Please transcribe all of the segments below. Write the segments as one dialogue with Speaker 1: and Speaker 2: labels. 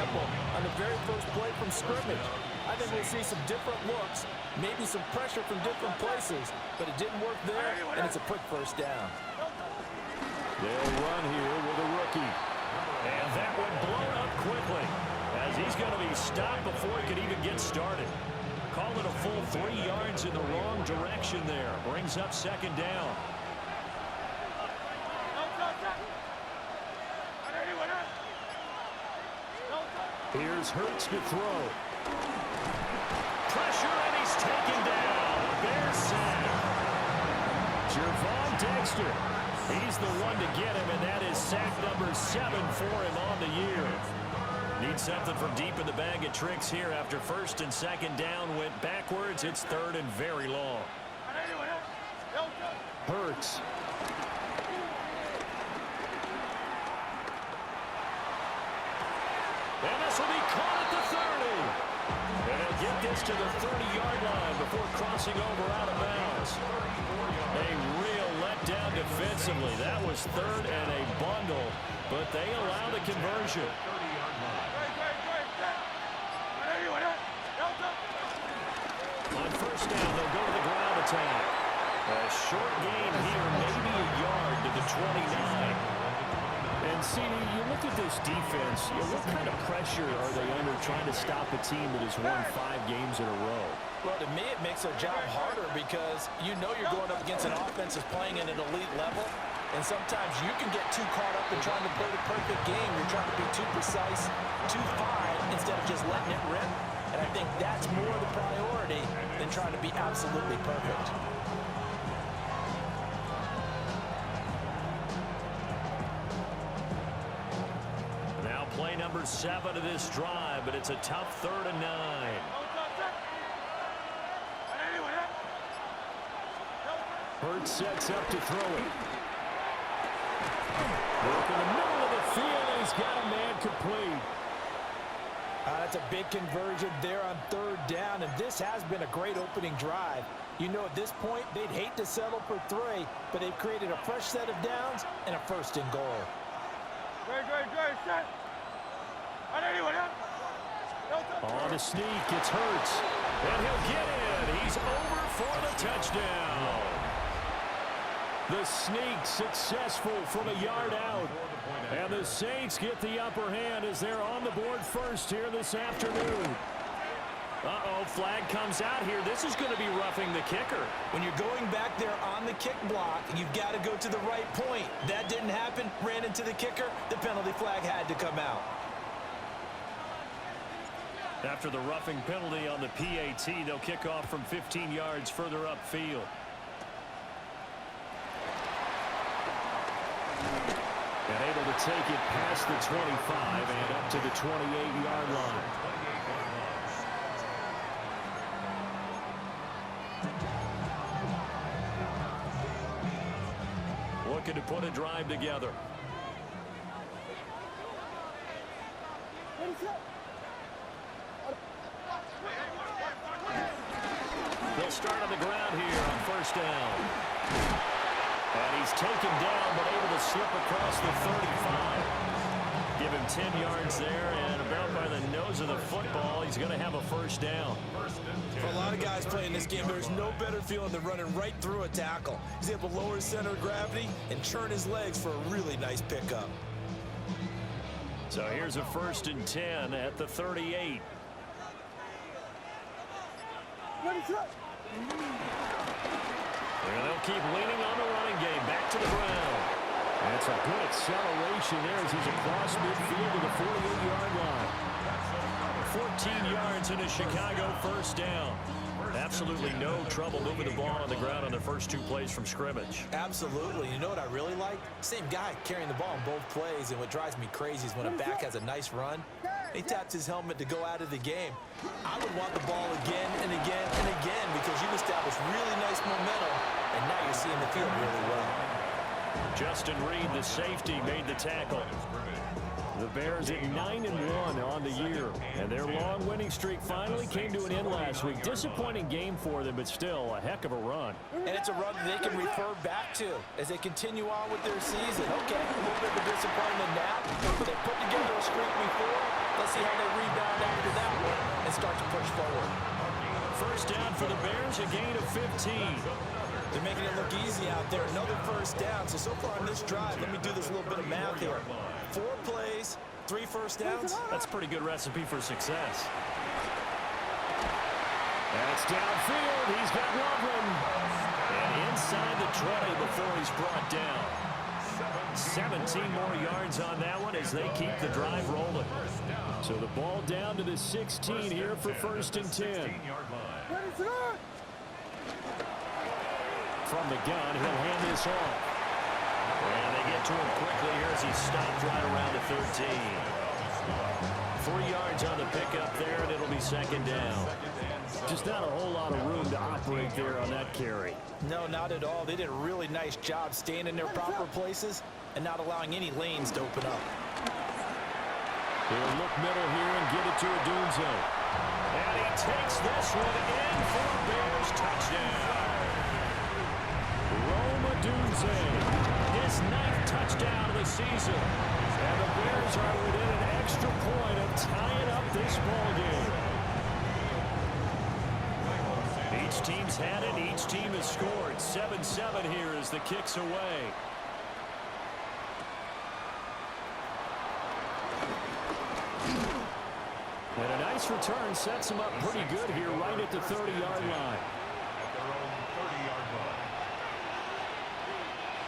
Speaker 1: example on the very first play from scrimmage. I think we'll see some different looks, maybe some pressure from different places, but it didn't work there, and it's a quick first down.
Speaker 2: They'll run here with a rookie. And that one blown up quickly, as he's going to be stopped before he could even get started. Call it a full 3 yards in the wrong direction there. Brings up second down. Here's Hurts to throw. Pressure, and he's taken down. Bears sack. Gervon Dexter. He's the one to get him, and that is sack number 7 for him on the year. Need something from deep in the bag of tricks here after first and second down went backwards. It's third and very long. Hurts. And this will be caught at the 30. And he'll get this to the 30-yard line before crossing over out of bounds. A real letdown defensively. That was third and a bundle, but they allow the conversion. On first down, they'll go to the ground attack. A short gain here, maybe a yard to the 29. And, CD, you look at this defense, what kind of pressure are they under trying to stop a team that has won 5 games in a row?
Speaker 1: Well, to me, it makes their job harder because you know you're going up against an offense that's playing at an elite level, and sometimes you can get too caught up in trying to play the perfect game. You're trying to be too precise, too fine, instead of just letting it rip. And I think that's more the priority than trying to be absolutely perfect.
Speaker 2: Play number 7 of this drive, but it's a tough 3rd and 9. Hurts sets up to throw it. Work in the middle of the field, and he's got a man complete.
Speaker 1: That's a big conversion there on 3rd down, and this has been a great opening drive. You know, at this point, they'd hate to settle for 3, but they've created a fresh set of downs and a 1st and goal.
Speaker 3: Great, set.
Speaker 2: On the sneak, it's Hurts. And he'll get in. He's over for the touchdown. The sneak successful from a yard out. And the Saints get the upper hand as they're on the board first here this afternoon. Uh-oh, flag comes out here. This is going to be roughing the kicker.
Speaker 1: When you're going back there on the kick block, you've got to go to the right point. That didn't happen. Ran into the kicker. The penalty flag had to come out.
Speaker 2: After the roughing penalty on the PAT, they'll kick off from 15 yards further upfield. And able to take it past the 25 and up to the 28-yard line. Looking to put a drive together. They'll start on the ground here on first down. And he's taken down, but able to slip across the 35. Give him 10 yards there, and about by the nose of the football, he's going to have a first down.
Speaker 1: For a lot of guys playing this game, there's no better feeling than running right through a tackle. He's able to lower his center of gravity and churn his legs for a really nice pickup.
Speaker 2: So here's a 1st and 10 at the 38. And they'll keep leaning on the running game. Back to the ground. That's a good acceleration there as he's across midfield to the 48-yard line. 14 yards in a Chicago first down. Absolutely no trouble moving the ball on the ground on the first 2 plays from scrimmage.
Speaker 1: Absolutely. You know what I really like? Same guy carrying the ball in both plays, and what drives me crazy is when a back has a nice run, he taps his helmet to go out of the game. I would want the ball again and again and again because you've established really nice momentum, and now you're seeing the field really well.
Speaker 2: Justin Reed, the safety, made the tackle. The Bears at 9-1 on the year, and their long winning streak finally came to an end last week. Disappointing game for them, but still a heck of a run.
Speaker 1: And it's a run that they can refer back to as they continue on with their season. Okay, a little bit of a disappointment now, but they put together a streak before. Let's We'll see how they rebound after that one and start to push forward.
Speaker 2: First down for the Bears, a gain of 15.
Speaker 1: They're making it look easy out there. Another first down. So far on this drive, let me do this little bit of math here. 4 plays, 3 first downs.
Speaker 2: That's a pretty good recipe for success. That's downfield. He's got Loveland. And inside the 20 before he's brought down. 17 more yards on that one as they keep the drive rolling. So the ball down to the 16 here for first and 10. From the gun, he'll hand this off. And they get to him quickly here as he stopped right around the 13. 3 yards on the pickup there, and it'll be second down. Just not a whole lot of room to operate there on that carry.
Speaker 1: No, not at all. They did a really nice job staying in their proper places and not allowing any lanes to open up.
Speaker 2: He'll look middle here and get it to Odunze. And he takes this one in for a Bears touchdown. Rome Odunze, his 9th touchdown of the season. And the Bears are within an extra point of tying up this ballgame. Each team's had it. Each team has scored. 7-7 here as the kick's away. And a nice return sets him up pretty good here right at the 30-yard line.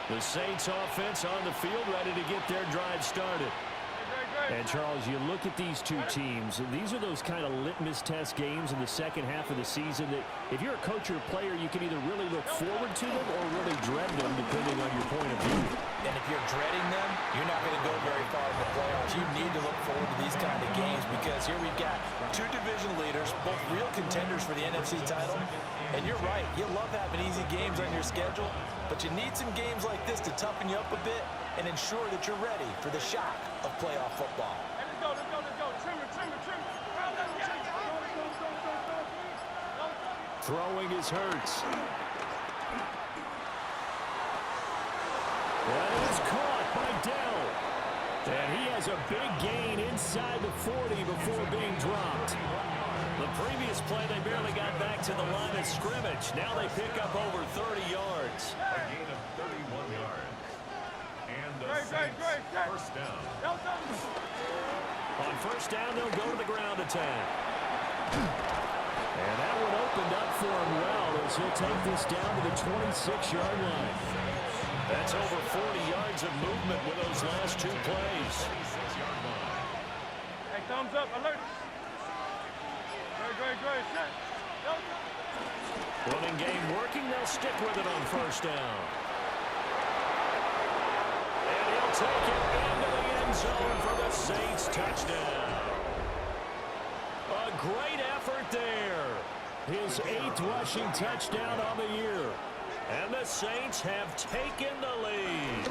Speaker 2: The Saints offense on the field ready to get their drive started. And, Charles, you look at these two teams, and these are those kind of litmus test games in the second half of the season that if you're a coach or a player, you can either really look forward to them or really dread them, depending on your point of view.
Speaker 1: And if you're dreading them, you're not going to go very far in the playoffs. You need to look forward to these kind of games because here we've got 2 division leaders, both real contenders for the NFC title. And you're right, you love having easy games on your schedule, but you need some games like this to toughen you up a bit and ensure that you're ready for the shock of playoff football.
Speaker 3: Hey, let's go, let's go, let's go. Trim it, trim it, trim it.
Speaker 2: Throwing is Hurts. That is caught by Dell. And he has a big gain inside the 40 before being dropped. The previous play, they barely got back to the line of scrimmage. Now they pick up over 30 yards.
Speaker 4: A gain of 31 yards. And the Saints first down.
Speaker 2: On first down, they'll go to the ground attack. And that one opened up for him well as he'll take this down to the 26-yard line. That's over 40 yards of movement with those last 2 plays.
Speaker 3: Hey, thumbs up, alert. Great, set.
Speaker 2: Running game working, they'll stick with it on first down. And he'll take it into the end zone for the Saints touchdown. A great effort there. His 8th rushing touchdown on the year. And the Saints have taken the lead.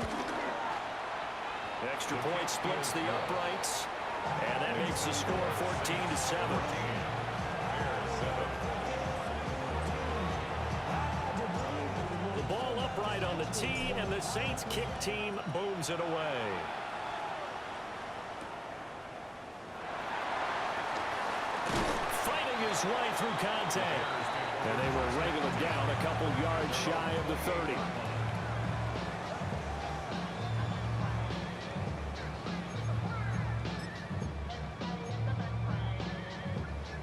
Speaker 2: Extra point splits the uprights. And that makes the score 14-7. The ball upright on the tee, and the Saints kick team booms it away. Fighting his way through contact. And they will wrangle him down a couple yards shy of the 30.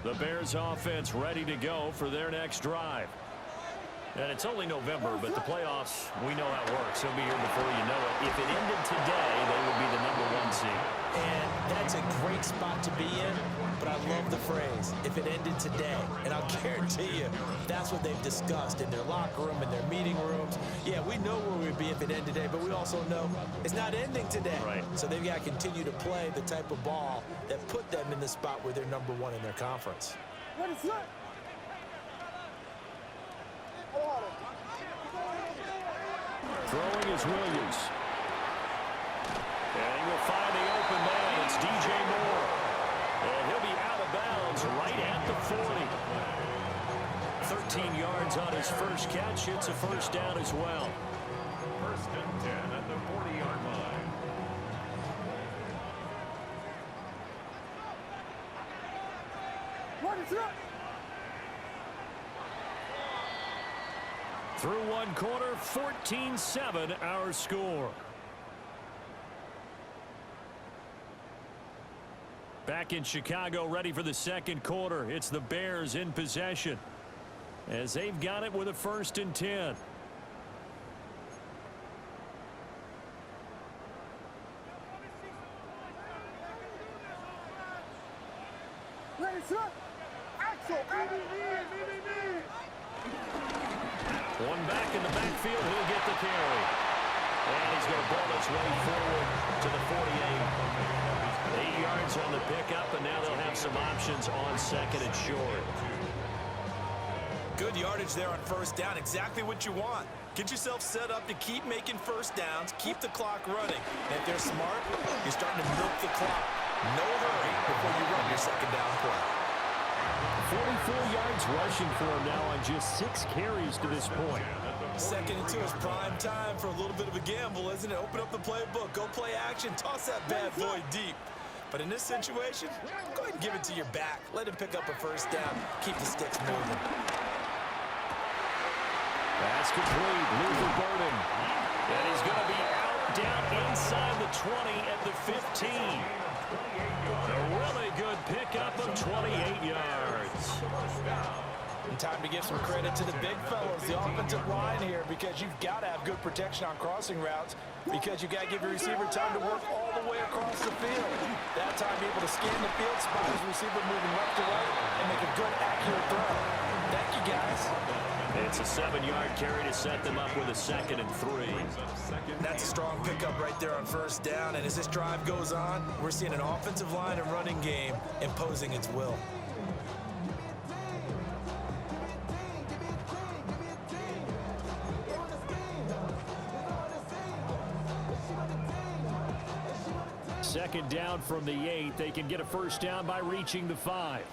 Speaker 2: The Bears offense ready to go for their next drive. And it's only November, but the playoffs, we know how it works. They'll be here before you know it. If it ended today, they would be the #1 seed.
Speaker 1: And that's a great spot to be in, but I love the phrase, if it ended today. And I'll guarantee you, that's what they've discussed in their locker room, in their meeting rooms. Yeah, we know where we'd be if it ended today, but we also know it's not ending today.
Speaker 2: Right.
Speaker 1: So they've got to continue to play the type of ball that put them in the spot where they're #1 in their conference.
Speaker 3: What is that?
Speaker 2: Throwing is Williams. And he will find the open man. It's DJ Moore. And he'll be out of bounds right at the 40. 13 yards on his first catch. It's a first down as well.
Speaker 4: First and 10 at the 40-yard line.
Speaker 2: Through one quarter, 14-7 our score. Back in Chicago, ready for the second quarter. It's the Bears in possession as they've got it with a 1st and 10. One back in the backfield, he'll get the carry. And he's going to ball his way forward to the 48. 8 yards on the pickup, and now they'll have some options on 2nd and short.
Speaker 1: Good yardage there on 1st down. Exactly what you want. Get yourself set up to keep making 1st downs, keep the clock running. And if they're smart, you're starting to milk the clock. No hurry before you run your 2nd down play.
Speaker 2: 44 yards rushing for him now on just 6 carries to this point.
Speaker 1: 2nd and 2 is prime time for a little bit of a gamble, isn't it? Open up the playbook, go play action, toss that bad boy deep. But in this situation, go ahead and give it to your back. Let him pick up a 1st down. Keep the sticks moving.
Speaker 2: That's complete. Luther Burden. And he's going to be out down inside the 20 at the 15. A really good pickup of 28 yards.
Speaker 1: And time to give some credit to the big fellows, the offensive line here, because you've got to have good protection on crossing routes, because you've got to give your receiver time to work all the way across the field. That time able to scan the field, spot his receiver moving left to right, and make a good, accurate throw. Thank you, guys.
Speaker 2: It's a 7-yard carry to set them up with a 2nd and 3.
Speaker 1: That's a strong pickup right there on 1st down, and as this drive goes on, we're seeing an offensive line and running game imposing its will.
Speaker 2: Second down from the 8. They can get a 1st down by reaching the 5.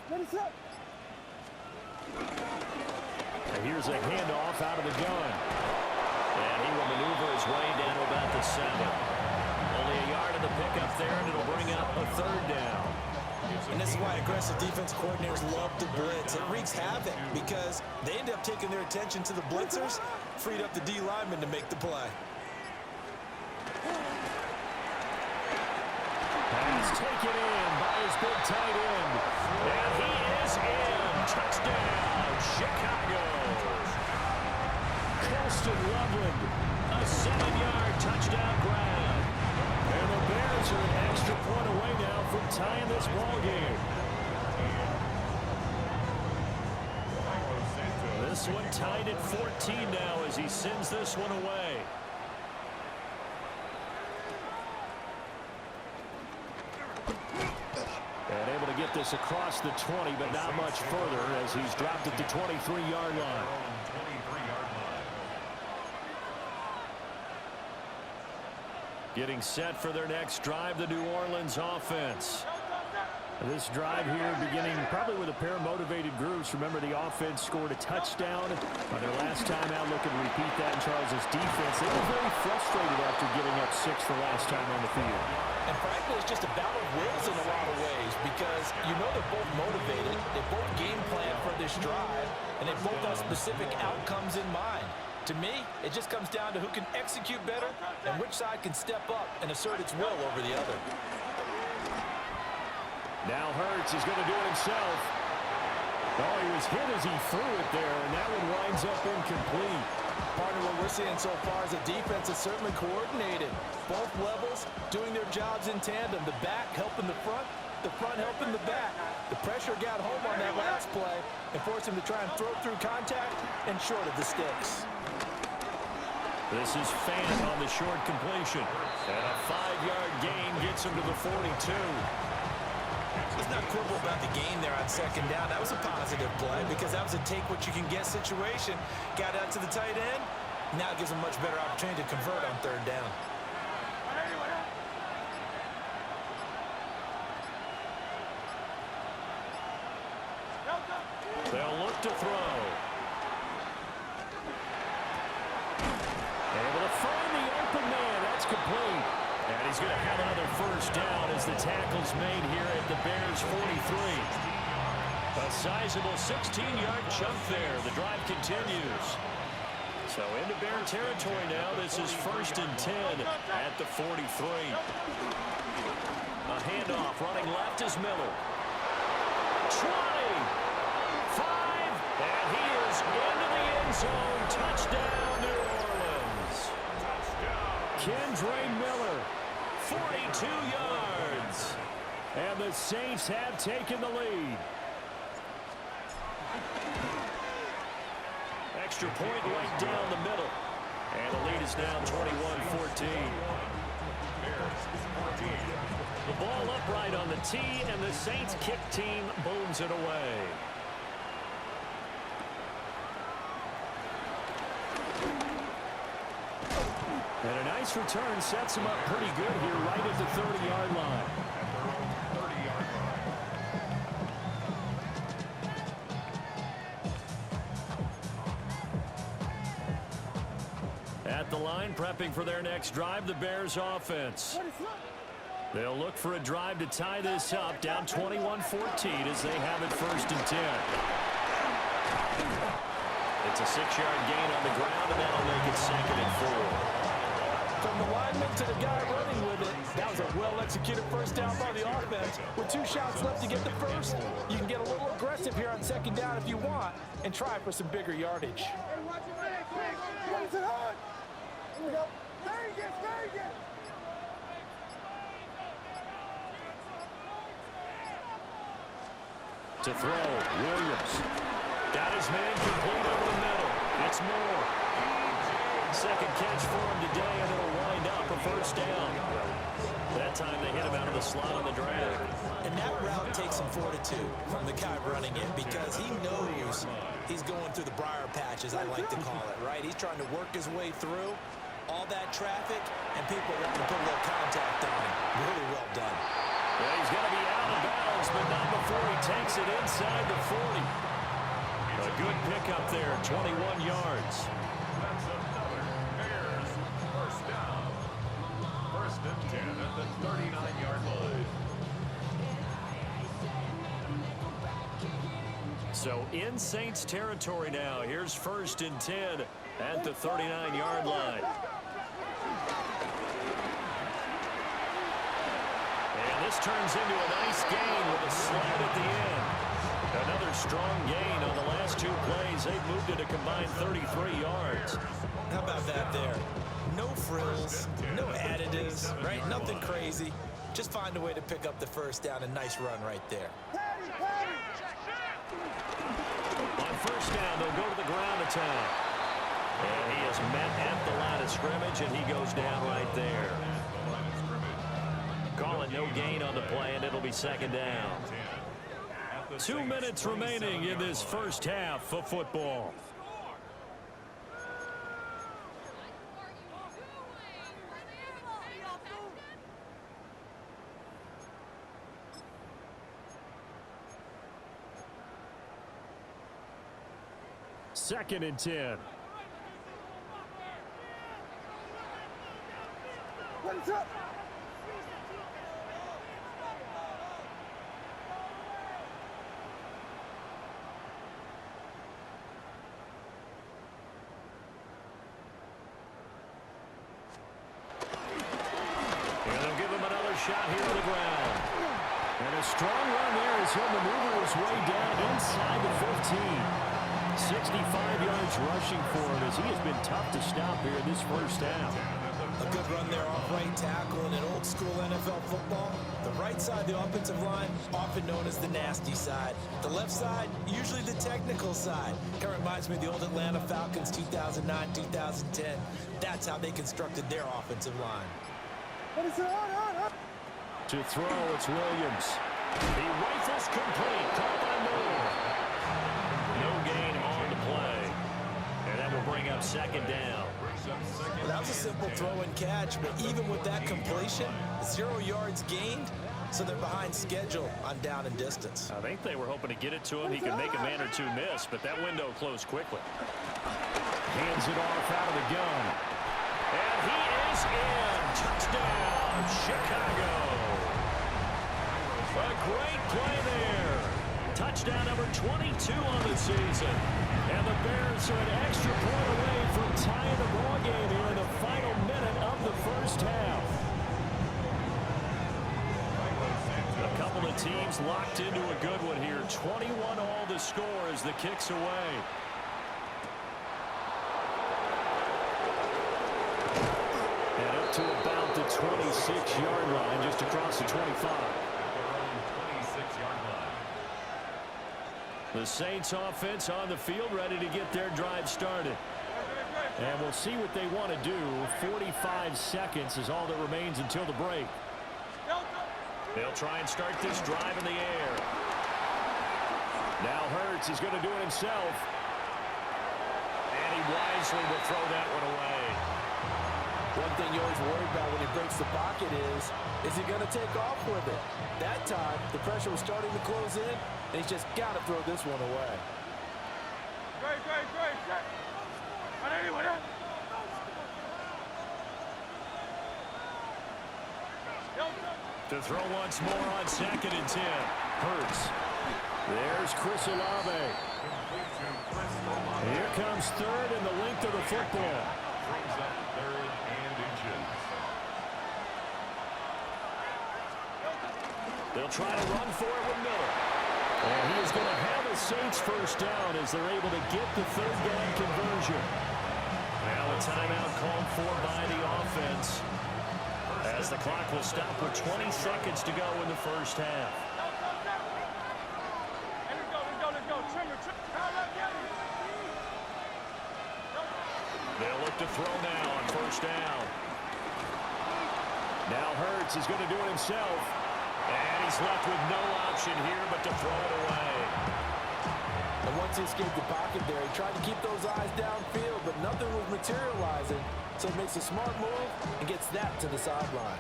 Speaker 2: And here's a handoff out of the gun. And he will maneuver his way down to about the 7. Only a yard of the pickup there, and it'll bring up a 3rd down.
Speaker 1: And this is why aggressive defense coordinators love to blitz. It wreaks havoc because they end up taking their attention to the blitzers, freed up the D lineman to make the play.
Speaker 2: Pass taken in by his big tight end. And he is in. Touchdown, Chicago. Colston Loveland, a 7-yard touchdown grab. And the Bears are an extra point away now from tying this ball game. This one tied at 14 now as he sends this one away. And able to get this across the 20, but not much further as he's dropped at the 23-yard line. Getting set for their next drive, the New Orleans offense. This drive here beginning probably with a pair of motivated groups. Remember, the offense scored a touchdown on their last time out. Looking to repeat that in Charles's defense. They were very frustrated after giving up 6 the last time on the field.
Speaker 1: And frankly, it's just a battle of wills in a lot of ways because you know they're both motivated, they both game plan for this drive, and they both have specific outcomes in mind. To me, it just comes down to who can execute better and which side can step up and assert its will over the other.
Speaker 2: Now Hurts is going to do it himself. Oh, he was hit as he threw it there, and that one winds up incomplete.
Speaker 1: Partner, what we're seeing so far is a defense that's certainly coordinated. Both levels doing their jobs in tandem. The back helping the front helping the back. The pressure got home on that last play and forced him to try and throw through contact and short of the sticks.
Speaker 2: This is Fant on the short completion. And a 5-yard gain gets him to the 42.
Speaker 1: Let's not quibble about the gain there on 2nd down. That was a positive play because that was a take-what-you-can-get situation. Got out to the tight end. Now it gives him a much better opportunity to convert on 3rd down.
Speaker 2: They'll look to throw. Able to find the open man. That's complete. And he's going to have another 1st down as the tackle's made here at the Bears' 43. A sizable 16-yard chunk there. The drive continues. So into Bear territory now. This is 1st and 10 at the 43. A handoff running left is Miller. 20, 5, and he is into the end zone. Touchdown, New Orleans. Kendre Miller, 42 yards. And the Saints have taken the lead. Extra point right down the middle. And the lead is now 21-14. The ball upright on the tee, and the Saints kick team booms it away. And a nice return sets him up pretty good here right at the 30-yard line. At the line, prepping for their next drive, the Bears offense. They'll look for a drive to tie this up, down 21-14 as they have it 1st and 10. It's a 6-yard gain on the ground, and that'll make it 2nd and 4.
Speaker 1: From the lineman to the guy running with it, that was a well-executed first down by the offense. With 2 shots left to get the first, you can get a little aggressive here on 2nd down if you want and try for some bigger yardage.
Speaker 2: To throw, Williams. Got his man complete over the middle. It's Moore. 2nd catch for him today, and it'll wind up a 1st down. That time they hit him out of the slot on the drag.
Speaker 1: And that route takes some fortitude from the guy running it because he knows he's going through the briar patch, as I like to call it, right? He's trying to work his way through all that traffic, and people want to put a little contact on him. Really well done.
Speaker 2: Yeah, he's going to be out of bounds, but not before he takes it inside the 40. A good pickup there, 21 yards.
Speaker 4: That's another Bears 1st down. 1st and 10 at the 39-yard line.
Speaker 2: So in Saints territory now. Here's 1st and 10 at the 39-yard line. And this turns into a nice gain with a slide at the end. Another strong gain on the last 2 plays. They've moved it a combined 33 yards.
Speaker 1: How about that there? No frills, no additives, right? Nothing crazy. Just find a way to pick up the 1st down. A nice run right there.
Speaker 2: On 1st down, they'll go to the ground attack. And he is met at the line of scrimmage, and he goes down right there. Calling no gain on the play, and it'll be 2nd down. 2 minutes remaining in this 1st half of football. Second and 10.
Speaker 3: What's up?
Speaker 2: And they'll give him another shot here on the ground. And a strong run there as he'll maneuver his way down inside the 15. 65 yards rushing for him as he has been tough to stop here in this 1st half.
Speaker 1: A good run there off right tackle in an old school NFL football. The right side of the offensive line, often known as the nasty side. The left side, usually the technical side. Kind of reminds me of the old Atlanta Falcons 2009, 2010. That's how they constructed their offensive line.
Speaker 2: To throw, it's Williams. He rifles complete, caught by Moore. No gain on the play. And that will bring up 2nd down.
Speaker 1: Well, that was a simple throw and catch, but even with that completion, 0 yards gained, so they're behind schedule on down and distance.
Speaker 2: I think they were hoping to get it to him. He could make a man or 2 miss, but that window closed quickly. Hands it off out of the gun. And he is in. Touchdown, Chicago. A great play there. touchdown number 22 on the season. And the Bears are an extra point away from tying the ball game here in the final minute of the first half. A couple of teams locked into a good one here. 21 all the score as the kick's away. And up to about the 26-yard line, just across the 25. The Saints offense on the field, ready to get their drive started. And we'll see what they want to do. 45 seconds is all that remains until the break. They'll try and start this drive in the air. Now Hurts is going to do it himself. And he wisely will throw that one away.
Speaker 1: One thing you always worry about when he breaks the pocket is he going to take off with it? That time, the pressure was starting to close in, and he's just got to throw this one away.
Speaker 3: Great.
Speaker 2: To throw once more on 2nd and 10. Hurts. There's Chris Olave. Here comes 3rd and the length of the football.
Speaker 4: Brings up 3rd and inches.
Speaker 2: They'll try to run for it with Miller. And he is going to have a Saints first down as they're able to get the 3rd down conversion. Now a timeout called for by the offense, as the clock will stop with 20 seconds to go in the first half.
Speaker 3: Let's go. Trimmer.
Speaker 2: They'll look to throw now on first down. Now Hurts is going to do it himself. And he's left with no option here but to throw it away.
Speaker 1: And once he escaped the pocket there, he tried to keep those eyes downfield, but nothing was materializing. So he makes a smart move and gets that to the sideline.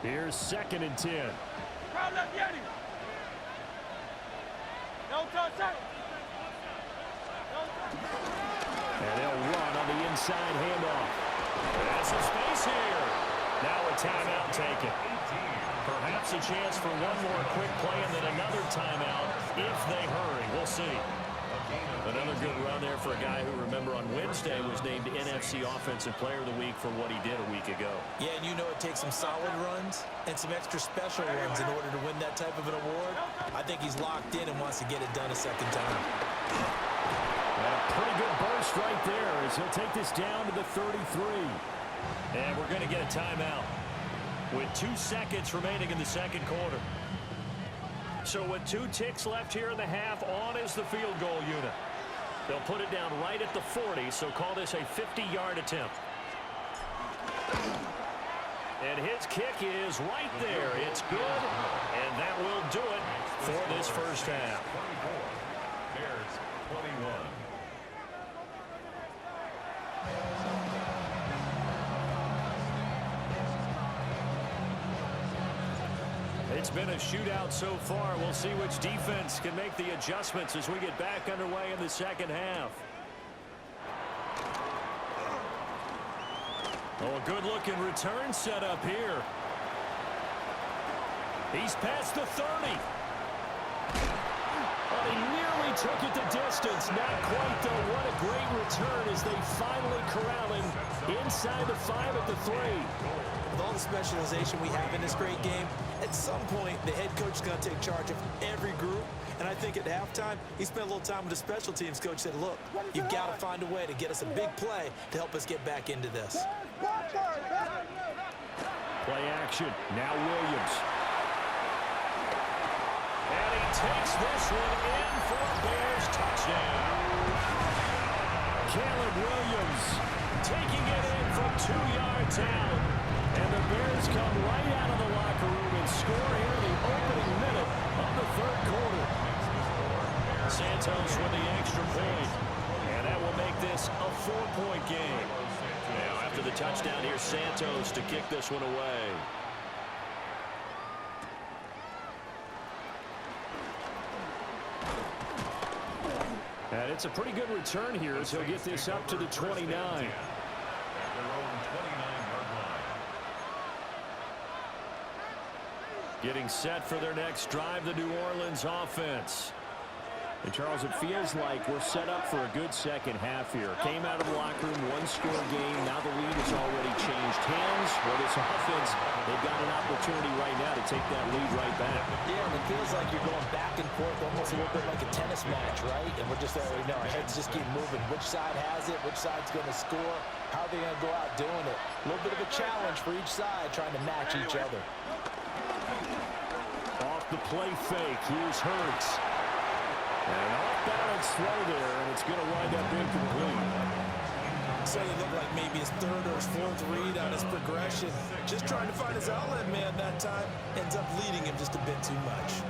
Speaker 2: Here's 2nd and 10.
Speaker 3: Crowd left Yeti. No touch.
Speaker 2: And they'll run on the inside handoff. That's some space here. Now a timeout taken. Perhaps a chance for one more quick play and then another timeout if they hurry. We'll see. Another good run there for a guy who, remember, on Wednesday was named NFC Offensive Player of the Week for what he did a week ago.
Speaker 1: Yeah, and you know it takes some solid runs and some extra special runs in order to win that type of an award. I think he's locked in and wants to get it done a second time.
Speaker 2: And a pretty good burst right there as he'll take this down to the 33. And we're going to get a timeout with 2 seconds remaining in the second quarter. So with 2 ticks left here in the half, on is the field goal unit. They'll put it down right at the 40, so call this a 50-yard attempt. And his kick is right there. It's good, and that will do it for this first half.
Speaker 4: 24. Bears 21.
Speaker 2: It's been a shootout so far. We'll see which defense can make the adjustments as we get back underway in the second half. Oh, a good-looking return set up here. He's past the 30. Oh, he nearly took it the distance. Not quite, though. What a great return as they finally corral him inside the 5 at the 3.
Speaker 1: With all the specialization we have in this great game, at some point, the head coach is going to take charge of every group. And I think at halftime, he spent a little time with the special teams coach, said, look, you've got to find a way to get us a big play to help us get back into this.
Speaker 2: Play action. Now Williams. And he takes this one in for a Bears touchdown. Caleb Williams taking it in from 2 yards out. And the Bears come right out of the locker room and score here in the opening minute of the third quarter. Santos with the extra point. And that will make this a 4-point game. Now after the touchdown, here's Santos to kick this one away. And it's a pretty good return here as he'll get this up to the 29. Getting set for their next drive, the New Orleans offense. And, Charles, it feels like we're set up for a good second half here. Came out of the locker room, one-score game. Now the lead has already changed hands. Well, this offense, they've got an opportunity right now to take that lead right back.
Speaker 1: Yeah, and it feels like you're going back and forth almost a little bit like a tennis match, right? And we're just already know our heads just keep moving. Which side has it? Which side's going to score? How are they going to go out doing it? A little bit of a challenge for each side trying to match each other.
Speaker 2: Off the play fake, here's Hurts. And off-balance throw there, and it's going to wind up incomplete.
Speaker 1: So it looked like maybe his third or his fourth read on his progression. Just trying to find his outlet man that time. Ends up leading him just a bit too much.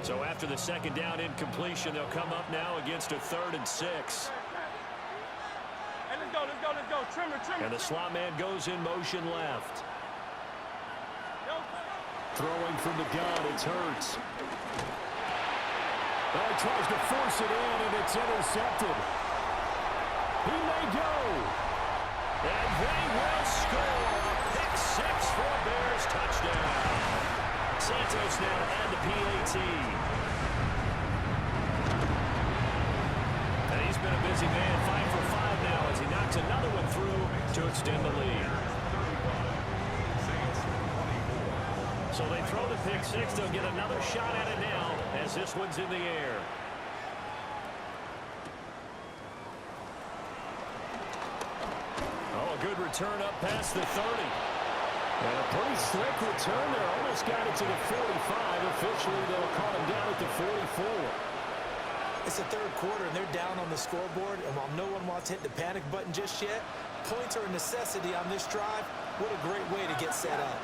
Speaker 2: So after the second down incompletion, they'll come up now against a 3rd and 6.
Speaker 3: Hey, let's go. Trimmer.
Speaker 2: And the slot man goes in motion left. Throwing from the gun, it's Hurts. Well, he tries to force it in, and it's intercepted. He may go. And they will score. A pick 6 for a Bears touchdown. Santos now to add the PAT. And he's been a busy man, 5 for 5 now as he knocks another one through to extend the lead. So they throw the pick 6. They'll get another shot at it now as this one's in the air. Oh, a good return up past the 30. And a pretty slick return there. Almost got it to the 45. Officially, they'll call him down at the 44.
Speaker 1: It's the third quarter, and they're down on the scoreboard. And while no one wants to hit the panic button just yet, points are a necessity on this drive. What a great way to get set up.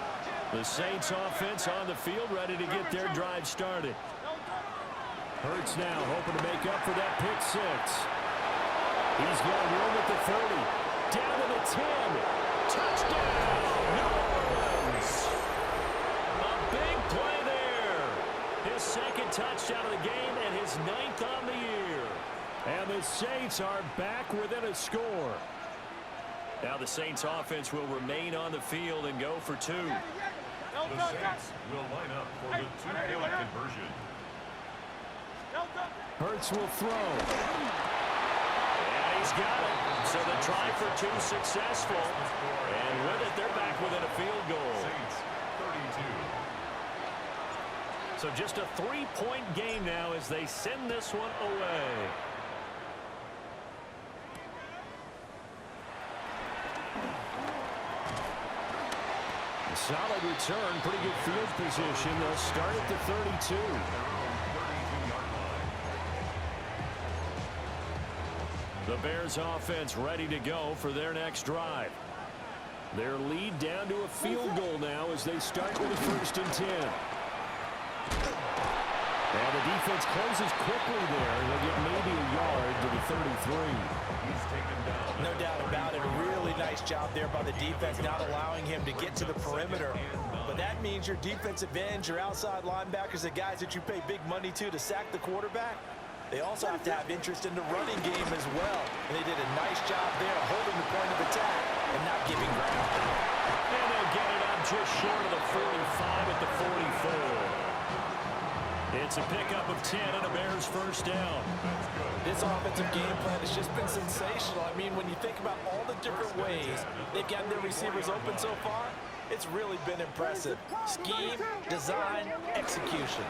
Speaker 2: The Saints offense on the field, ready to get their drive started. Hurts now hoping to make up for that pick 6. He's got room at the 30. Down to the 10. Touchdown, New Orleans. A big play there. His second touchdown of the game and his 9th on the year. And the Saints are back within a score. Now the Saints offense will remain on the field and go for 2.
Speaker 4: The Saints will line up for the 2-point conversion.
Speaker 2: Hurts will throw. And he's got it. So the try for 2 successful. And with it, they're back within a field goal.
Speaker 4: Saints 32.
Speaker 2: So just a 3-point game now as they send this one away. Solid return, pretty good field position. They'll start at the 32. The Bears offense ready to go for their next drive. Their lead down to a field goal now as they start with a 1st and 10. And the defense closes quickly there. They'll get maybe a yard to the 33.
Speaker 4: He's taken down.
Speaker 1: No doubt about it. A really nice job there by the defense, not allowing him to get to the perimeter. But that means your defensive ends, your outside linebackers, the guys that you pay big money to sack the quarterback, they also have to have interest in the running game as well. And they did a nice job there holding the point of attack and not giving ground.
Speaker 2: And they'll get it out just short of the 45 at the 44. It's a pickup of 10 and a Bears 1st down.
Speaker 1: This offensive game plan has just been sensational. I mean, when you think about all the different ways they've gotten their receivers open so far, it's really been impressive. Scheme, design, execution.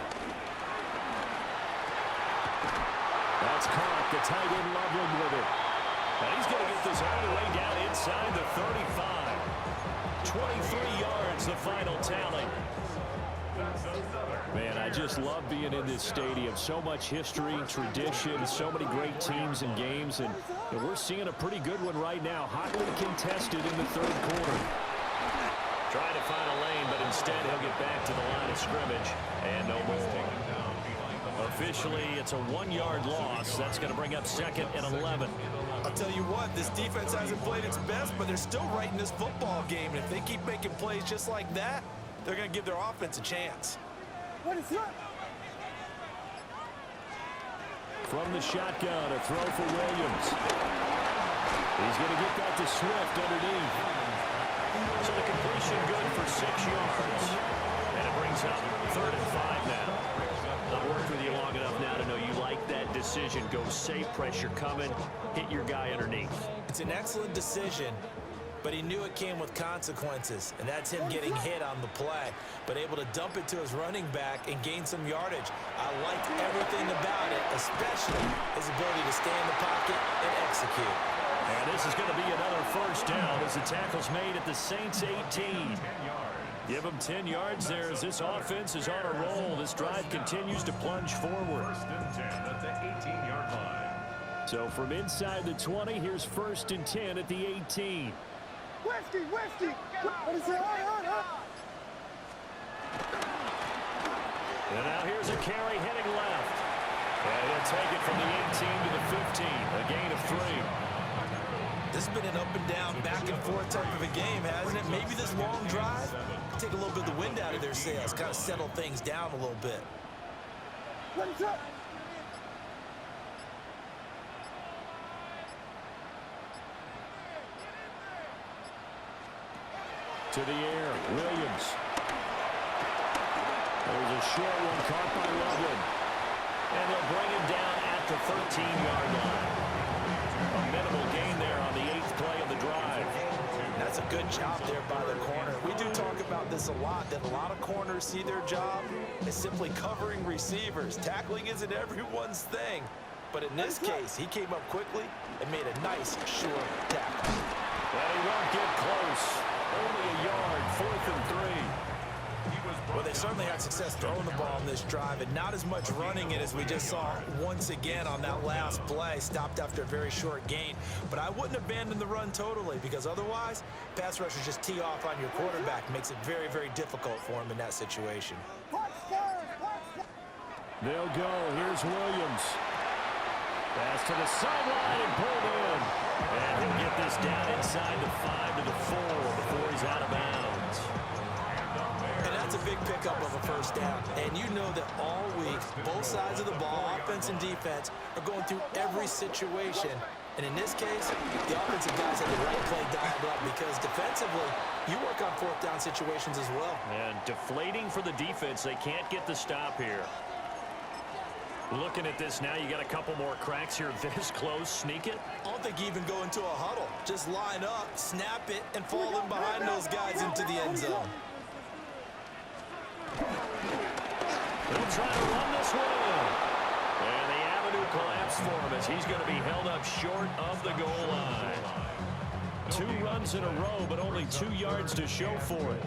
Speaker 2: That's caught. The tight end Loveland with it. And he's going to get this all the way down inside the 35. 23 yards, the final tally. Man, I just love being in this stadium. So much history, tradition, so many great teams and games. And we're seeing a pretty good one right now. Hotly contested in the 3rd quarter. Trying to find a lane, but instead he'll get back to the line of scrimmage. And no more. Officially, it's a 1-yard loss. That's going to bring up 2nd and 11.
Speaker 1: I'll tell you what, this defense hasn't played its best, but they're still right in this football game. And if they keep making plays just like that, they're going to give their offense a chance.
Speaker 2: From the shotgun, a throw for Williams. He's going to get that to Swift underneath. So the completion good for 6 yards. And it brings up 3rd and 5 now. I've worked with you long enough now to know you like that decision. Go safe, pressure coming, hit your guy underneath.
Speaker 1: It's an excellent decision, but he knew it came with consequences, and that's him getting hit on the play, but able to dump it to his running back and gain some yardage. I like everything about it, especially his ability to stay in the pocket and execute.
Speaker 2: And this is going to be another first down as the tackle's made at the Saints 18. Give them 10 yards there as this offense is on a roll. This drive continues to plunge forward.
Speaker 4: 1st and 10 at the 18-yard line.
Speaker 2: So from inside the 20, here's 1st and 10 at the 18.
Speaker 5: Whiskey! What is it?
Speaker 2: And now here's a carry heading left. And he'll take it from the 18 to the 15, a gain of 3.
Speaker 1: This has been an up and down, back and forth type of a game, hasn't it? Maybe this long drive take a little bit of the wind out of their sails, kind of settle things down a little bit.
Speaker 5: What is up?
Speaker 2: To the air, Williams. There's a short one caught by Loveland. And they'll bring him down at the 13-yard line. A minimal gain there on the 8th play of the drive.
Speaker 1: That's a good job there by the corner. We do talk about this a lot, that a lot of corners see their job as simply covering receivers. Tackling isn't everyone's thing. But in this case, he came up quickly and made a nice, short tackle.
Speaker 2: But he won't get close. Only a yard, 4th and 3.
Speaker 1: Well, they certainly had success throwing the ball in this drive and not as much running it as we just saw once again on that last play. Stopped after a very short gain. But I wouldn't abandon the run totally, because otherwise, pass rushers just tee off on your quarterback. Makes it very, very difficult for him in that situation.
Speaker 2: They'll go. Here's Williams. Pass to the sideline and pulled in. And he'll get this down inside the 5 to the 4 before he's out of bounds.
Speaker 1: And that's a big pickup of a first down. And you know that all week, both sides of the ball, offense and defense, are going through every situation. And in this case, the offensive guys have the right play dialed up, because defensively, you work on 4th down situations as well.
Speaker 2: And deflating for the defense. They can't get the stop here. Looking at this now, you got a couple more cracks here this close. Sneak it.
Speaker 1: I don't think you even go into a huddle. Just line up, snap it, and fall in behind those guys into the end zone.
Speaker 2: They'll try to run this one in. And the avenue collapsed for him as he's going to be held up short of the goal line. 2 runs in a row, but only 2 yards to show for it.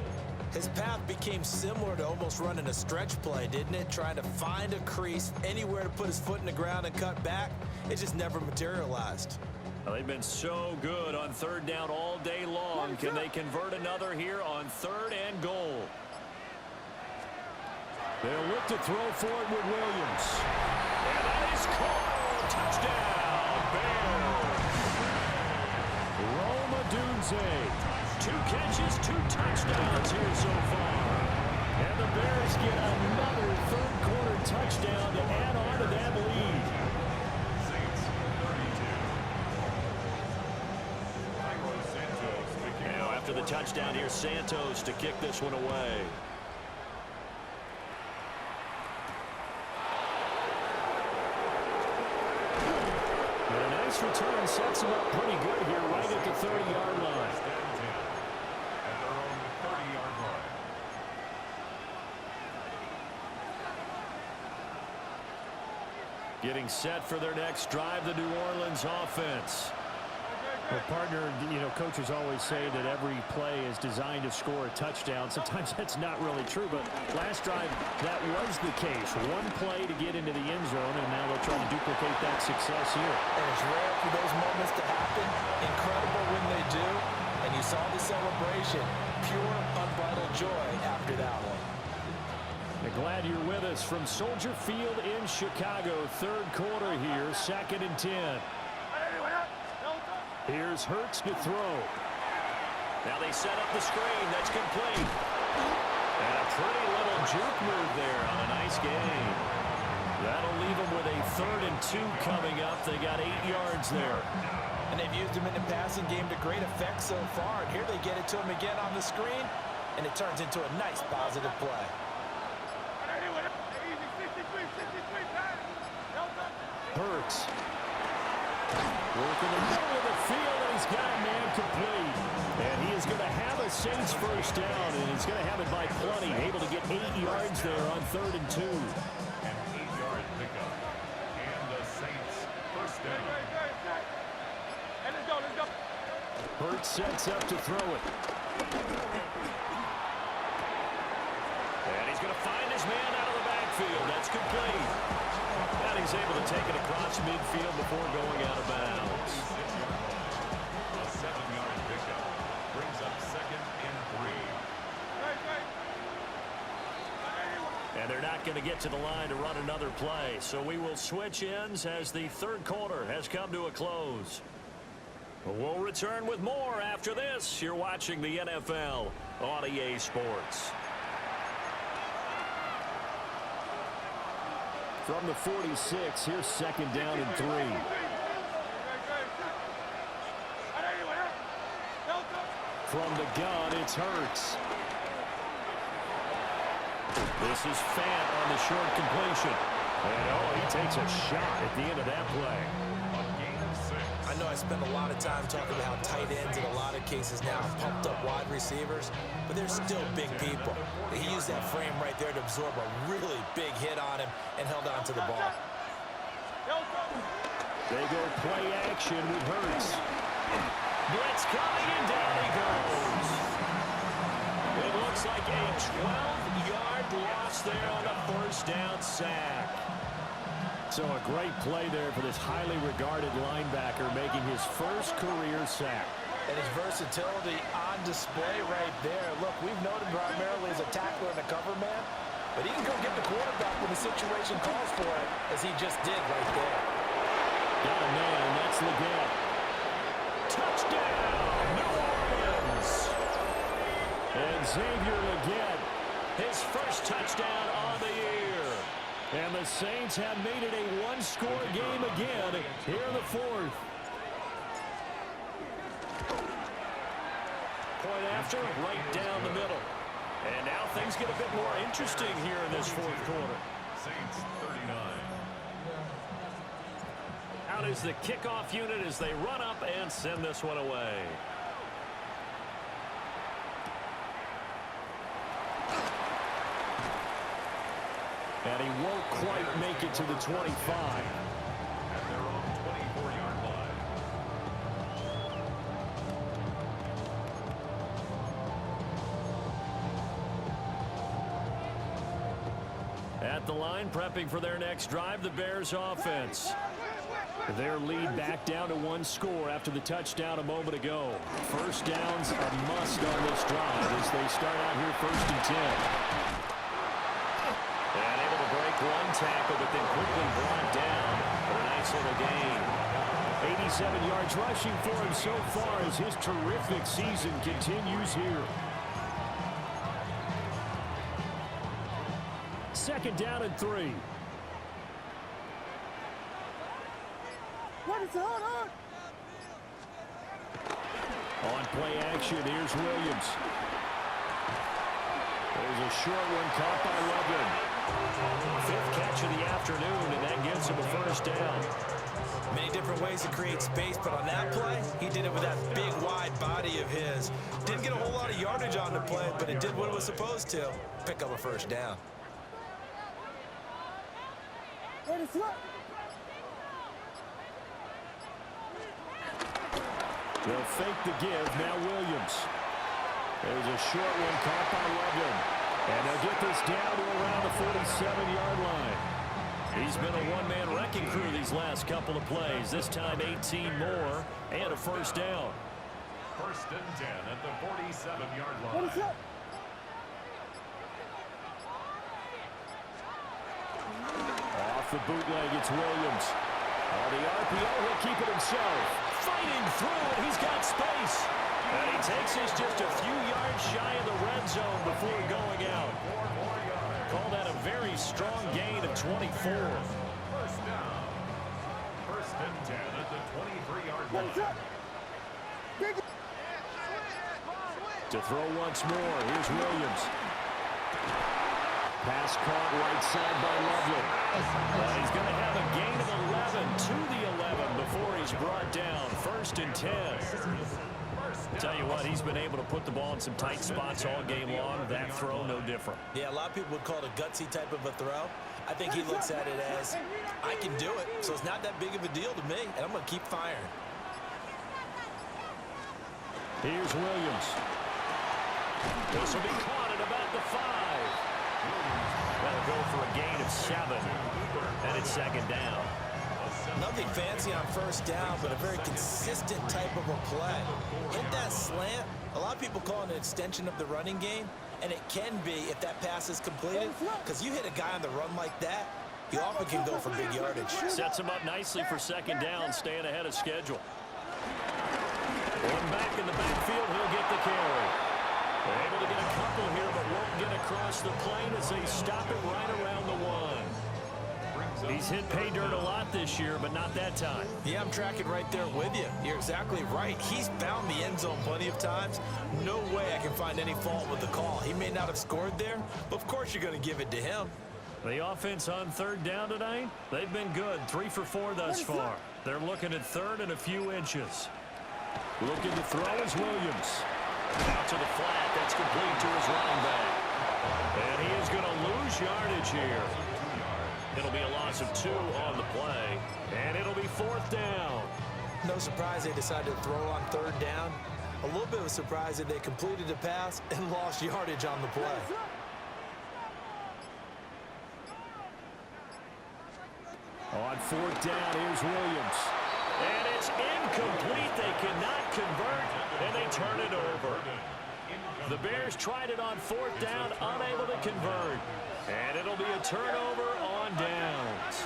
Speaker 1: His path became similar to almost running a stretch play, didn't it? Trying to find a crease, anywhere to put his foot in the ground and cut back. It just never materialized.
Speaker 2: Well, they've been so good on 3rd down all day long. Can they convert another here on 3rd and goal? They'll look to throw for it with Williams. And that is caught. Touchdown, Bears. Rome Odunze. 2 catches, 2 touchdowns here so far. And the Bears get another 3rd quarter touchdown to add on to that lead.
Speaker 4: Saints 32.
Speaker 2: Now after the touchdown here, Santos to kick this one away. And a nice return sets him up pretty good here right at the 30-yard line.
Speaker 4: At their own 30-yard line.
Speaker 2: Getting set for their next drive, the New Orleans offense.
Speaker 6: Well, partner, you know, coaches always say that every play is designed to score a touchdown. Sometimes that's not really true, but last drive, that was the case. 1 play to get into the end zone, and now they'll try to duplicate that success here.
Speaker 1: And it's rare for those moments to happen. Incredible when they do. And you saw the celebration. Pure, unbridled joy after that one.
Speaker 2: I'm glad you're with us from Soldier Field in Chicago. 3rd quarter here, 2nd and 10. Here's Hurts to throw. Now they set up the screen. That's complete. And a pretty little juke move there on a nice game. That'll leave them with a 3rd and 2 coming up. They got 8 yards there.
Speaker 1: And they've used him in the passing game to great effect so far. And here they get it to him again on the screen, and it turns into a nice positive play.
Speaker 2: Hurts. Working the middle of the field, and he's got a man complete. And he is going to have a Saints first down, and he's going to have it by plenty. Able to get 8 yards there on 3rd and 2.
Speaker 4: An 8-yard pickup. And the Saints first down.
Speaker 3: Hey, let's go.
Speaker 2: Hurts sets up to throw it. And he's going to find his man out of the backfield. That's complete. And he's able to take it across midfield before going out of bounds.
Speaker 4: A 7-yard pickup brings up 2nd and 3.
Speaker 2: And they're not going to get to the line to run another play. So we will switch ends as the 3rd quarter has come to a close. We'll return with more after this. You're watching the NFL on EA Sports. From the 46, here's 2nd down and 3. From the gun, it's Hurts. This is Fant on the short completion. And he takes a shot at the end of that play.
Speaker 4: A gain of 6.
Speaker 1: I know I spend a lot of time talking about how tight ends in a lot of cases now have pumped up wide receivers, but they're still big people. He used that frame right there to absorb a really big hit on him and held on to the ball.
Speaker 2: They go play action with Hurts. Blitz coming, and down he goes. It looks like a 12-yard loss there on a 1st down sack. So a great play there for this highly regarded linebacker making his first career sack.
Speaker 1: And his versatility on display right there. Look, we've known him primarily as a tackler and a cover man, but he can go get the quarterback when the situation calls for it, as he just did right there.
Speaker 2: Got a man, and that's Legette. Touchdown, New Orleans! And Xavier Legette, his first touchdown on the year. And the Saints have made it a 1-score game again here in the 4th. Point after, right down the middle. And now things get a bit more interesting here in this 4th quarter.
Speaker 4: Saints 39.
Speaker 2: Out is the kickoff unit as they run up and send this one away. And he won't quite make it to the 25.
Speaker 4: At their own 24-yard line.
Speaker 2: At the line, prepping for their next drive, the Bears offense. Their lead back down to 1 score after the touchdown a moment ago. First downs a must on this drive as they start out here 1st and 10. And able to break one tackle, but then quickly brought down for a nice little gain. 87 yards rushing for him so far as his terrific season continues here. 2nd down and 3.
Speaker 5: What is it? Hold on.
Speaker 2: On play action, here's Williams. There's a short one caught by Loveland. 5th catch of the afternoon, and that gives him a first down.
Speaker 1: Many different ways to create space, but on that play, he did it with that big, wide body of his. Didn't get a whole lot of yardage on the play, but it did what it was supposed to. Pick up a first down.
Speaker 5: What is it?
Speaker 2: They'll fake the give, now Williams. There's a short one caught by Loveland. And they'll get this down to around the 47-yard line. He's been a one-man wrecking crew these last couple of plays. This time 18 more and a first down.
Speaker 4: 1st and 10 at the 47-yard line.
Speaker 5: What is it?
Speaker 2: Off the bootleg, it's Williams. On the RPO, he'll keep it himself. Fighting through it, he's got space. And he takes us just a few yards shy of the red zone before going out.
Speaker 4: 4 more yards.
Speaker 2: call that a very strong gain of 24.
Speaker 4: First down. First and 10 at the 23-yard line.
Speaker 2: To throw once more, here's Williams. Pass caught right side by Loveland. He's going to have a gain of 11 to the 11 before he's brought down. First and 10. Tell you what, he's been able to put the ball in some tight spots all game long. That throw, no different.
Speaker 1: Yeah, a lot of people would call it a gutsy type of a throw. I think he looks at it as, I can do it, so it's not that big of a deal to me, and I'm going to keep firing.
Speaker 2: Here's Williams. This will be caught at about the 5. That'll go for a gain of 7. And it's second down.
Speaker 1: Nothing fancy on first down, but a very consistent type of a play. Hit that slant. A lot of people call it an extension of the running game, and it can be if that pass is completed, because you hit a guy on the run like that, you often can go for big yardage.
Speaker 2: Sets him up nicely for second down, staying ahead of schedule. One back in the backfield, he'll get the carry. They're able to get a couple here, but won't get across the plane as they stop it right around the 1. He's hit pay dirt a lot this year, but not that time.
Speaker 1: Yeah, I'm tracking right there with you. You're exactly right. He's found the end zone plenty of times. No way I can find any fault with the call. He may not have scored there, but of course you're going to give it to him.
Speaker 2: The offense on third down tonight, they've been good. 3 for 4 thus far. They're looking at third and a few inches. Looking to throw is Williams. Out to the flat. That's complete to his running back. And he is going to lose yardage here. It'll be a loss of 2 on the play. And it'll be fourth down.
Speaker 1: No surprise they decided to throw on third down. A little bit of a surprise that they completed the pass and lost yardage on the play.
Speaker 2: On fourth down, here's Williams. And it's incomplete. They cannot convert, and they turn it over. The Bears tried it on fourth down, unable to convert. And it'll be a turnover on downs.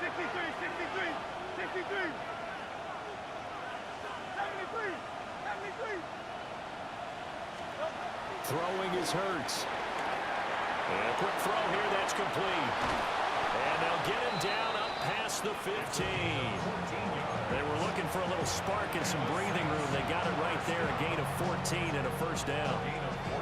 Speaker 3: 63, 63, 63. 73, 73.
Speaker 2: Throwing is Hurts. And a quick throw here, that's complete. And they'll get him down up past the 15. They were looking for a little spark and some breathing room. They got it right there, a gain of 14 and a first down.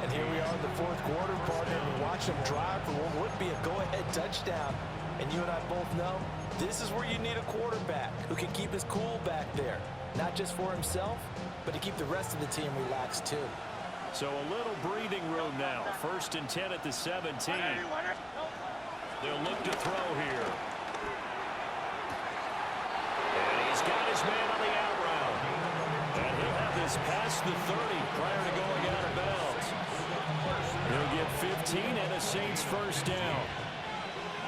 Speaker 1: And here we are in the fourth quarter, partner. We watch them drive for what would be a go-ahead touchdown. And you and I both know this is where you need a quarterback who can keep his cool back there. Not just for himself, but to keep the rest of the team relaxed too.
Speaker 2: So a little breathing room now. First and 10 at the 17. They'll look to throw here. And he's got his man on the out route. And he'll have this past the 30 prior to going out of bounds. He'll get 15 and a Saints first down.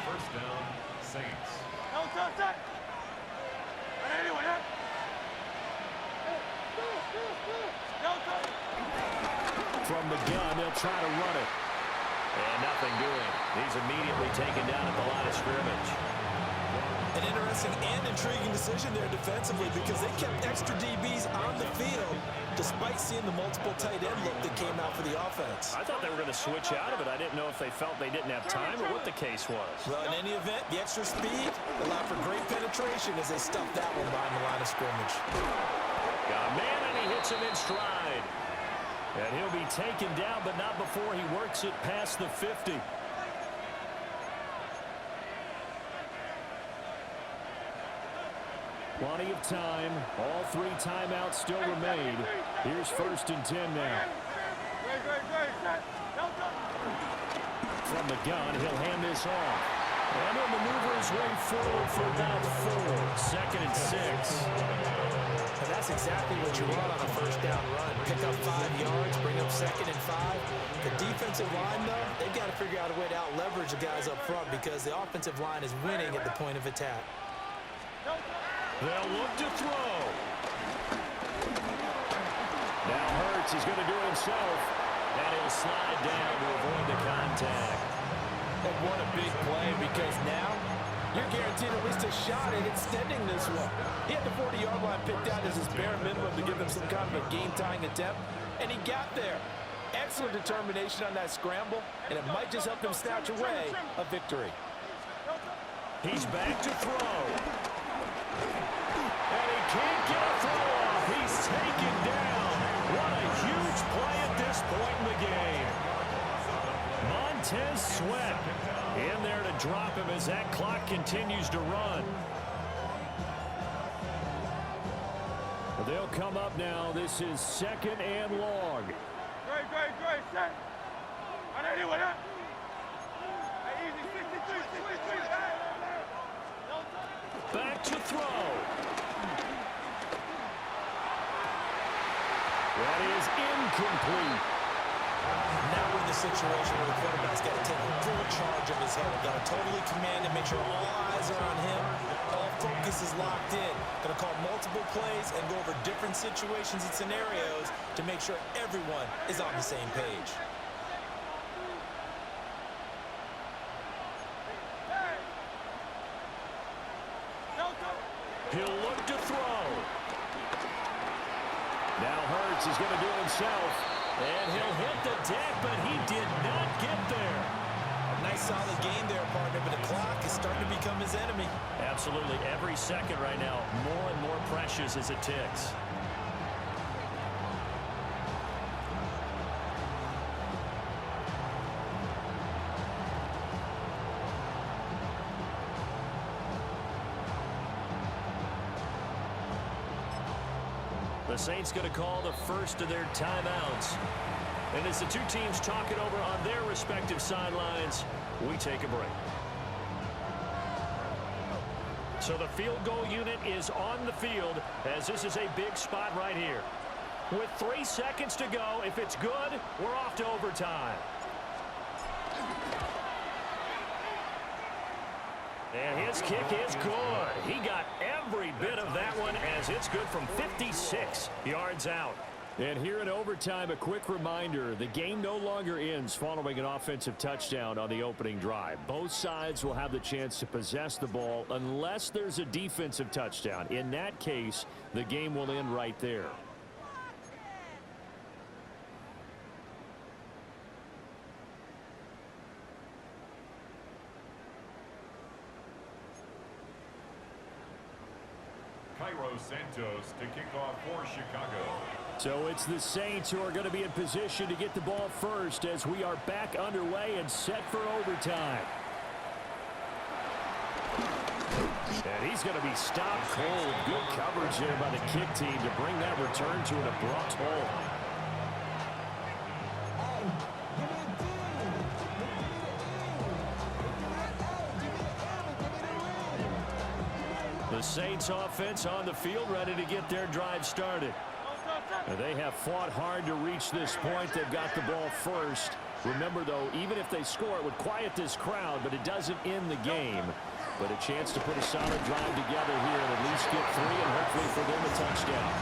Speaker 4: First down, Saints.
Speaker 2: From the gun, they'll try to run it. And nothing doing. He's immediately taken down at the line of scrimmage.
Speaker 1: An interesting and intriguing decision there defensively because they kept extra DBs on the field despite seeing the multiple tight end look that came out for the offense.
Speaker 2: I thought they were going to switch out of it. I didn't know if they felt they didn't have time or what the case was.
Speaker 1: Well, in any event, the extra speed allowed for great penetration as they stuffed that one behind the line of scrimmage.
Speaker 2: Got a man, and he hits him in stride. And he'll be taken down, but not before he works it past the 50. Plenty of time. All 3 timeouts still remain. Here's first and 10 now. From the gun, he'll hand this off. And he'll maneuver his way forward for about 4. Second and 6.
Speaker 1: And that's exactly what you want on a first down run. Pick up 5 yards, bring up second and 5. The defensive line, though, they've got to figure out a way to out-leverage the guys up front because the offensive line is winning at the point of attack.
Speaker 2: They'll look to throw. Now Hurts is going to do it himself. And he'll slide down to avoid the contact.
Speaker 1: And what a big play because now you're guaranteed at least a shot at extending this one. He had the 40-yard line picked out as his bare minimum to give them some kind of a game-tying attempt, and he got there. Excellent determination on that scramble, and it might just help him snatch away a victory.
Speaker 2: He's back to throw. And he can't get a throw off. He's taken down. What a huge play at this point in the game. Montez Sweat in there to drop him as that clock continues to run. They'll come up now. This is 2nd and long.
Speaker 3: Great, set. I know you want it. Easy, 63.
Speaker 2: Back to throw. That is incomplete.
Speaker 1: Now we're in the situation where the quarterback's got to take full charge of his head. Got to totally command and make sure all eyes are on him. All focus is locked in. Going to call multiple plays and go over different situations and scenarios to make sure everyone is on the same page.
Speaker 2: He'll look to throw. Now Hurts is going to do it himself. And he'll hit the deck, but he did not get there.
Speaker 1: A nice solid game there, partner, but the clock is starting to become his enemy.
Speaker 2: Absolutely. Every second right now, more and more precious as it ticks. The Saints going to call the first of their timeouts. And as the two teams talk it over on their respective sidelines, we take a break. So the field goal unit is on the field as this is a big spot right here. With 3 seconds to go, if it's good, we're off to overtime. And his kick is good. He got every bit of that one as it's good from 56 yards out. And here in overtime, a quick reminder, the game no longer ends following an offensive touchdown on the opening drive. Both sides will have the chance to possess the ball unless there's a defensive touchdown. In that case, the game will end right there.
Speaker 4: Cairo Santos to kick off for Chicago.
Speaker 2: So it's the Saints who are going to be in position to get the ball first as we are back underway and set for overtime. And he's going to be stopped cold. Good coverage there by the kick team to bring that return to an abrupt halt. The Saints offense on the field ready to get their drive started. They have fought hard to reach this point. They've got the ball first. Remember, though, even if they score, it would quiet this crowd, but it doesn't end the game. But a chance to put a solid drive together here and at least get 3 and hopefully for them a touchdown.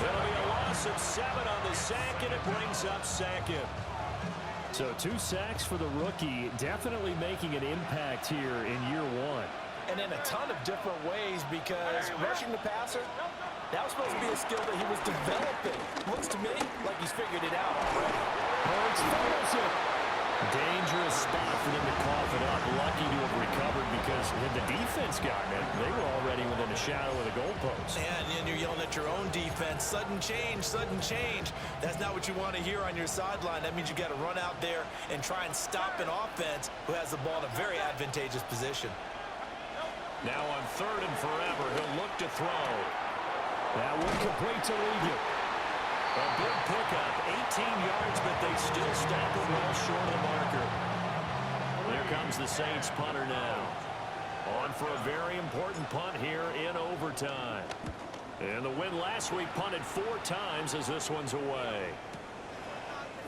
Speaker 2: That'll be a loss of 7 on the sack, and it brings up 2nd. So 2 sacks for the rookie, definitely making an impact here in year 1.
Speaker 1: And in a ton of different ways, because rushing the passer, that was supposed to be a skill that he was developing. Looks to me like he's figured it out already.
Speaker 2: Hurts fumbles it. Dangerous spot for them to cough it up. Lucky to have recovered because had the defense gotten it, they were already within a shadow of the goalpost.
Speaker 1: And you're yelling at your own defense. Sudden change, sudden change. That's not what you want to hear on your sideline. That means you got to run out there and try and stop an offense who has the ball in a very advantageous position.
Speaker 2: Now on 3rd and forever, he'll look to throw. That one complete to Ligon. A big pickup, 18 yards, but they still stop it well short of the marker. There comes the Saints punter now. On for a very important punt here in overtime. And the win last week punted 4 times as this one's away.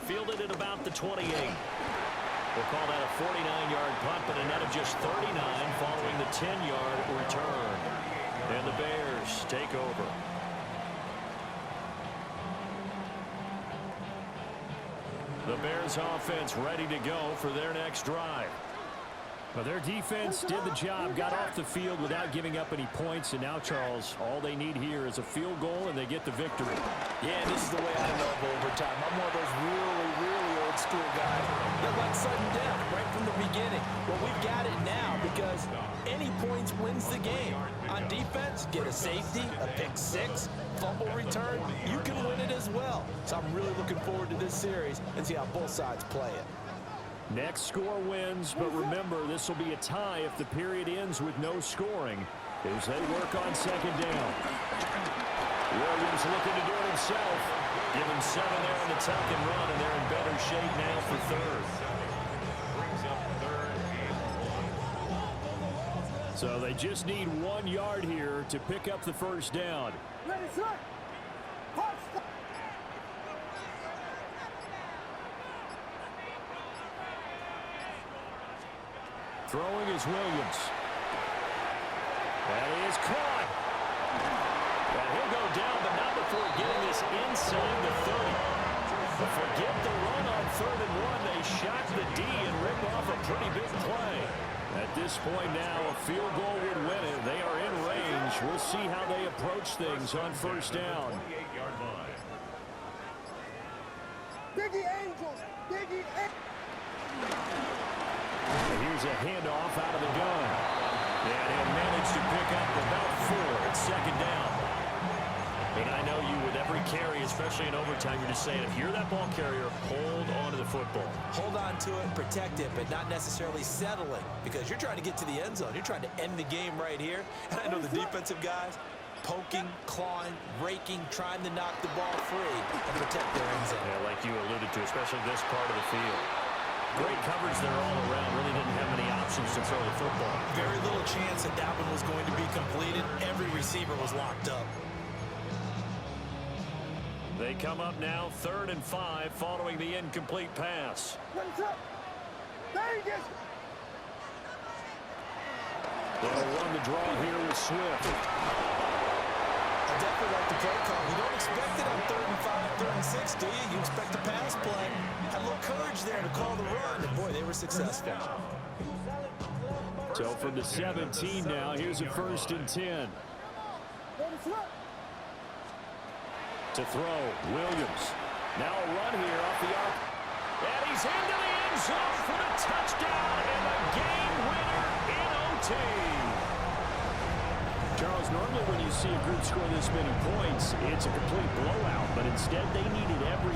Speaker 2: Fielded at about the 28. We'll call that a 49-yard punt, but a net of just 39 following the 10-yard return. And the Bears take over. The Bears offense ready to go for their next drive.
Speaker 6: Well, their defense did the job, got off the field without giving up any points, and now, Charles, all they need here is a field goal, and they get the victory.
Speaker 1: Yeah, this is the way I love overtime. I'm one of those really old school guys that like sudden death right from the beginning. Well, we've got it now because any points wins the game. On defense, get a safety, a pick six, fumble return, you can win it as well. So I'm really looking forward to this series and see how both sides play it.
Speaker 6: Next score wins, but remember, this will be a tie if the period ends with no scoring as they work on second down. Williams looking to do it himself. Give him 7 there on the tuck and run, and they're in better shape now for third.
Speaker 4: Brings up 3rd and 1.
Speaker 6: So they just need 1 yard here to pick up the first down.
Speaker 5: Ready, set. Touchdown.
Speaker 6: Throwing is Williams. That is caught. Well, he'll go down, but not before getting this inside the 30. But forget the run on 3rd and 1. They shot the D and ripped off a pretty big play. At this point now, a field goal would win it. They are in range. We'll see how they approach things on first down.
Speaker 4: 28-yard line.
Speaker 5: Biggie Angels. Biggie Angels.
Speaker 6: Here's a handoff out of the gun. And he'll manage to pick up about 4 at second down. And I know you with every carry, especially in overtime, you're just saying, if you're that ball carrier, hold on to the football.
Speaker 1: Hold on to it, protect it, but not necessarily settle it because you're trying to get to the end zone. You're trying to end the game right here. And I know the defensive guys poking, clawing, raking, trying to knock the ball free and protect their end zone.
Speaker 6: Yeah, like you alluded to, especially this part of the field. Great coverage there all around. Really didn't have many options to throw the football.
Speaker 1: Very little chance that that one was going to be completed. Every receiver was locked up.
Speaker 6: They come up now 3rd and 5 following the incomplete pass.
Speaker 5: Ready, set. Vegas.
Speaker 6: They'll run the draw here with Swift.
Speaker 1: I definitely like the play call. You don't expect it on 3rd and 5, 3rd and 6, do you? You expect a pass play. Had a little courage there to call the run, and boy, they were successful.
Speaker 6: So from the 17 now, here's a 1st and 10.
Speaker 5: Ready, set.
Speaker 6: To throw, Williams. Now a run here off the arc. And he's into the end zone for the touchdown and the game winner in OT. Charles, normally when you see a group score this many points, it's a complete blowout, but instead they needed every